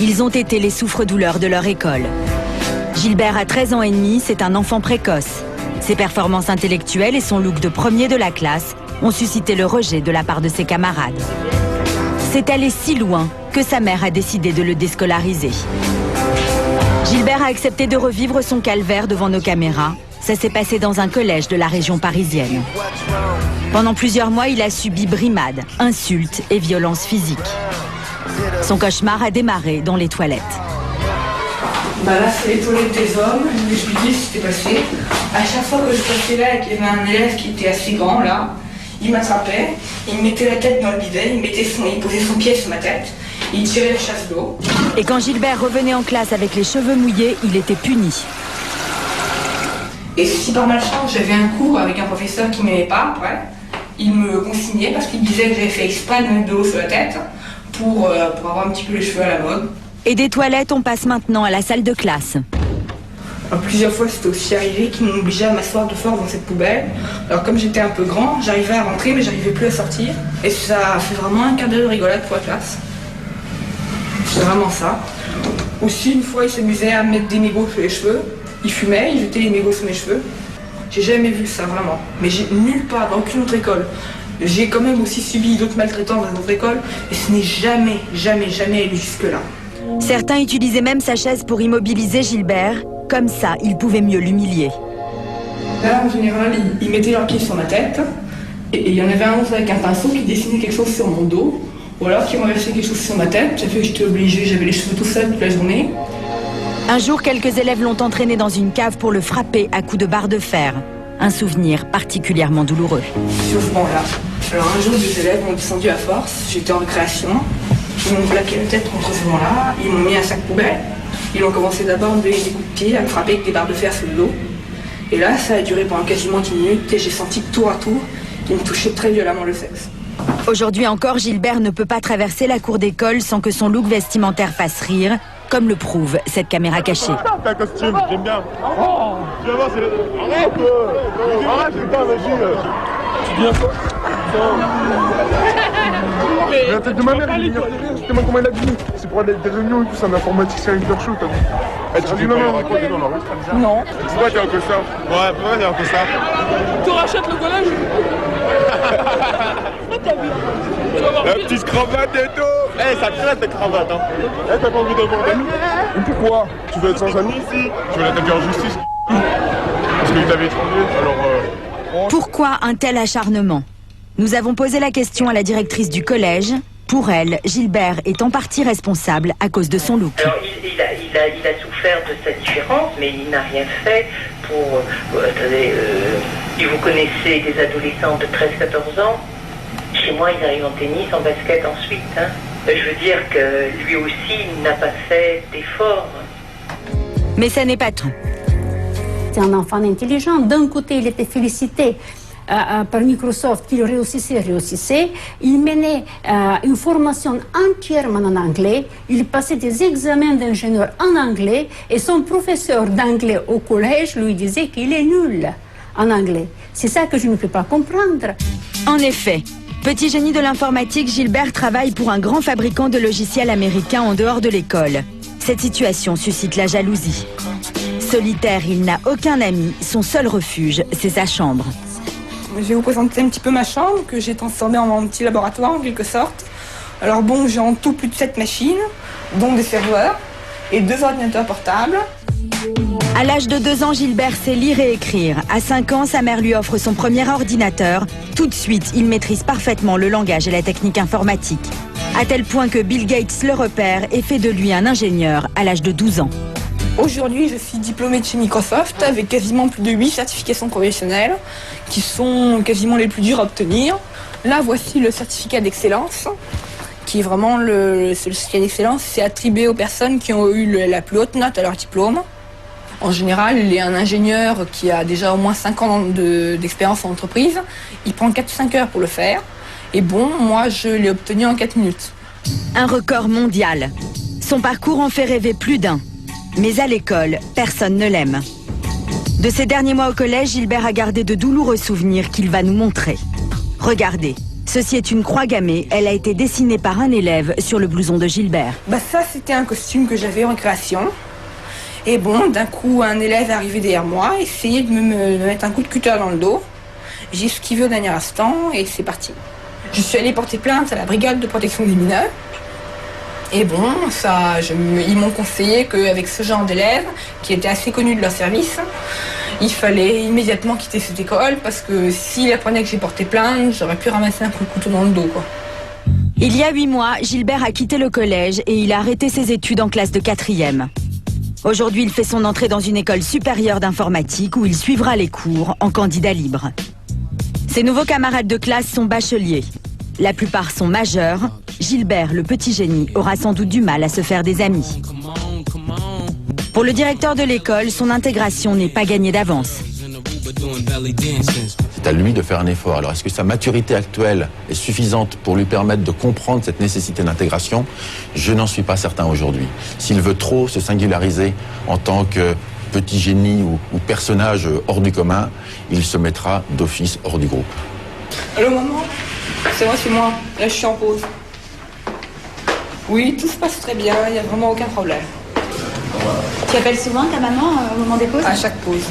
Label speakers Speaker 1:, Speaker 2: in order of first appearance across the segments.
Speaker 1: Ils ont été les souffre-douleurs de leur école. Gilbert a 13 ans et demi, c'est un enfant précoce. Ses performances intellectuelles et son look de premier de la classe ont suscité le rejet de la part de ses camarades. C'est allé si loin que sa mère a décidé de le déscolariser. Gilbert a accepté de revivre son calvaire devant nos caméras. Ça s'est passé dans un collège de la région parisienne. Pendant plusieurs mois, il a subi brimades, insultes et violences physiques. Son cauchemar a démarré dans les toilettes.
Speaker 2: Là, c'est les toilettes des hommes. Je vais expliquer ce qui s'était passé. À chaque fois que je passais là et qu'il y avait un élève qui était assez grand, là, il m'attrapait, il me mettait la tête dans le bidet, il posait son pied sur ma tête, il tirait la chasse d'eau.
Speaker 1: Et quand Gilbert revenait en classe avec les cheveux mouillés, il était puni.
Speaker 2: Et si par malchance j'avais un cours avec un professeur qui ne m'aimait pas, après, il me consignait parce qu'il disait que j'avais fait exprès de mettre de l'eau sur la tête pour avoir un petit peu les cheveux à la mode.
Speaker 1: Et des toilettes, on passe maintenant à la salle de classe.
Speaker 2: Plusieurs fois, c'était aussi arrivé qu'ils m'ont obligé à m'asseoir de force dans cette poubelle. Alors comme j'étais un peu grand, j'arrivais à rentrer mais j'arrivais plus à sortir. Et ça a fait vraiment un quart d'heure de rigolade pour la classe. C'est vraiment ça. Aussi, une fois, ils s'amusaient à mettre des mégots sur les cheveux. Ils fumaient, ils jetaient les mégots sur mes cheveux. J'ai jamais vu ça, vraiment. Mais j'ai nulle part, dans aucune autre école. J'ai quand même aussi subi d'autres maltraitances dans d'autres écoles. Et ce n'est jamais, jamais, jamais allé jusque-là.
Speaker 1: Certains utilisaient même sa chaise pour immobiliser Gilbert. Comme ça, ils pouvaient mieux l'humilier.
Speaker 2: Là, en général, ils mettaient leurs pieds sur ma tête. Et il y en avait un autre avec un pinceau qui dessinait quelque chose sur mon dos. Ou alors qui renversait quelque chose sur ma tête. Ça fait que j'étais obligée, j'avais les cheveux tout seuls toute la journée.
Speaker 1: Un jour, quelques élèves l'ont entraîné dans une cave pour le frapper à coups de barre de fer. Un souvenir particulièrement douloureux.
Speaker 2: Sur ce banc-là. Alors un jour, des élèves m'ont descendu à force. J'étais en récréation. Ils m'ont plaqué la tête contre ce banc-là. Ils m'ont mis un sac poubelle. Ils ont commencé d'abord à me donner des coups de pied, à me frapper avec des barres de fer sur le dos. Et là, ça a duré pendant quasiment 10 minutes et j'ai senti tour à tour qu'ils me touchaient très violemment le sexe.
Speaker 1: Aujourd'hui encore, Gilbert ne peut pas traverser la cour d'école sans que son look vestimentaire fasse rire, comme le prouve cette caméra cachée.
Speaker 3: T'as un costume, j'aime bien. Oh, tu vas voir, c'est... Arrête. Arrête, putain, vas-y. Tu viens quoi? La tête de ma mère, il est je te demande comment elle a dit. C'est pour aller des réunions et tout, c'est un informaticien hyper chaud, t'as vu. Tu dis non, non, raconter dans la rue comme ça.
Speaker 2: Non.
Speaker 3: Pourquoi t'es en costard? Ouais, pourquoi t'es en costard?
Speaker 2: Tu rachètes le collège?
Speaker 3: La petite cravate et tout. Eh, ça crève ta cravate, hein. Eh, t'as pas envie d'avoir d'amis? Mais pourquoi? Tu veux être sans amis ici? Tu veux l'attaquer en justice? Parce qu'il t'avait étranger, alors...
Speaker 1: Pourquoi un tel acharnement? Nous avons posé la question à la directrice du collège. Pour elle, Gilbert est en partie responsable à cause de son look.
Speaker 4: Alors, il a souffert de sa différence, mais il n'a rien fait pour... si vous connaissez des adolescents de 13-14 ans, chez moi, ils arrivent en tennis, en basket ensuite. Hein. Je veux dire que lui aussi n'a pas fait d'efforts.
Speaker 1: Mais ça n'est pas tout.
Speaker 5: C'est un enfant intelligent. D'un côté, il était félicité par Microsoft qu'il réussissait. Il menait une formation entièrement en anglais. Il passait des examens d'ingénieur en anglais. Et son professeur d'anglais au collège lui disait qu'il est nul en anglais. C'est ça que je ne peux pas comprendre.
Speaker 1: En effet, petit génie de l'informatique, Gilbert travaille pour un grand fabricant de logiciels américain en dehors de l'école. Cette situation suscite la jalousie. Solitaire, il n'a aucun ami. Son seul refuge, c'est sa chambre.
Speaker 2: Je vais vous présenter un petit peu ma chambre que j'ai transformée en mon petit laboratoire en quelque sorte. Alors bon, j'ai en tout plus de 7 machines, dont des serveurs et 2 ordinateurs portables.
Speaker 1: À l'âge de 2 ans, Gilbert sait lire et écrire. À 5 ans, sa mère lui offre son premier ordinateur. Tout de suite, il maîtrise parfaitement le langage et la technique informatique. À tel point que Bill Gates le repère et fait de lui un ingénieur à l'âge de 12 ans.
Speaker 2: Aujourd'hui, je suis diplômée de chez Microsoft avec quasiment plus de 8 certifications professionnelles qui sont quasiment les plus dures à obtenir. Là, voici le certificat d'excellence qui est vraiment le certificat d'excellence. C'est attribué aux personnes qui ont eu la plus haute note à leur diplôme. En général, il y a un ingénieur qui a déjà au moins 5 ans d'expérience en entreprise. Il prend 4 ou 5 heures pour le faire. Et bon, moi, je l'ai obtenu en 4 minutes.
Speaker 1: Un record mondial. Son parcours en fait rêver plus d'un. Mais à l'école, personne ne l'aime. De ses derniers mois au collège, Gilbert a gardé de douloureux souvenirs qu'il va nous montrer. Regardez, Ceci est une croix gammée. Elle a été dessinée par un élève sur le blouson de Gilbert.
Speaker 2: Ça, c'était un costume que j'avais en création. Et bon, d'un coup, un élève est arrivé derrière moi, essayait de me mettre un coup de cutter dans le dos. J'ai esquivé au dernier instant et c'est parti. Je suis allée porter plainte à la brigade de protection des mineurs. Et bon, ils m'ont conseillé qu'avec ce genre d'élèves, qui était assez connu de leur service, il fallait immédiatement quitter cette école parce que s'ils apprenaient que j'ai porté plainte, j'aurais pu ramasser un coup de couteau dans le dos, quoi.
Speaker 1: Il y a 8 mois, Gilbert a quitté le collège et il a arrêté ses études en classe de 4e. Aujourd'hui, il fait son entrée dans une école supérieure d'informatique où il suivra les cours en candidat libre. Ses nouveaux camarades de classe sont bacheliers. La plupart sont majeurs. Gilbert, le petit génie, aura sans doute du mal à se faire des amis. Pour le directeur de l'école, son intégration n'est pas gagnée d'avance.
Speaker 6: C'est à lui de faire un effort. Alors, est-ce que sa maturité actuelle est suffisante pour lui permettre de comprendre cette nécessité d'intégration? Je n'en suis pas certain aujourd'hui. S'il veut trop se singulariser en tant que petit génie ou personnage hors du commun, il se mettra d'office hors du groupe.
Speaker 2: Allô, maman? C'est moi. Là, je suis en pause. Oui, tout se passe très bien, il n'y a vraiment aucun problème.
Speaker 1: Tu appelles souvent ta maman au moment des pauses?
Speaker 2: À chaque pause.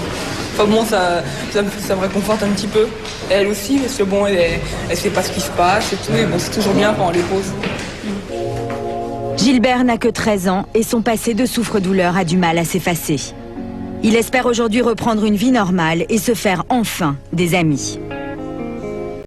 Speaker 2: Enfin bon, ça me réconforte un petit peu. Elle aussi, parce que bon, elle sait pas ce qui se passe et tout, et bon, c'est toujours bien pendant les pauses.
Speaker 1: Gilbert n'a que 13 ans et son passé de souffre-douleur a du mal à s'effacer. Il espère aujourd'hui reprendre une vie normale et se faire enfin des amis.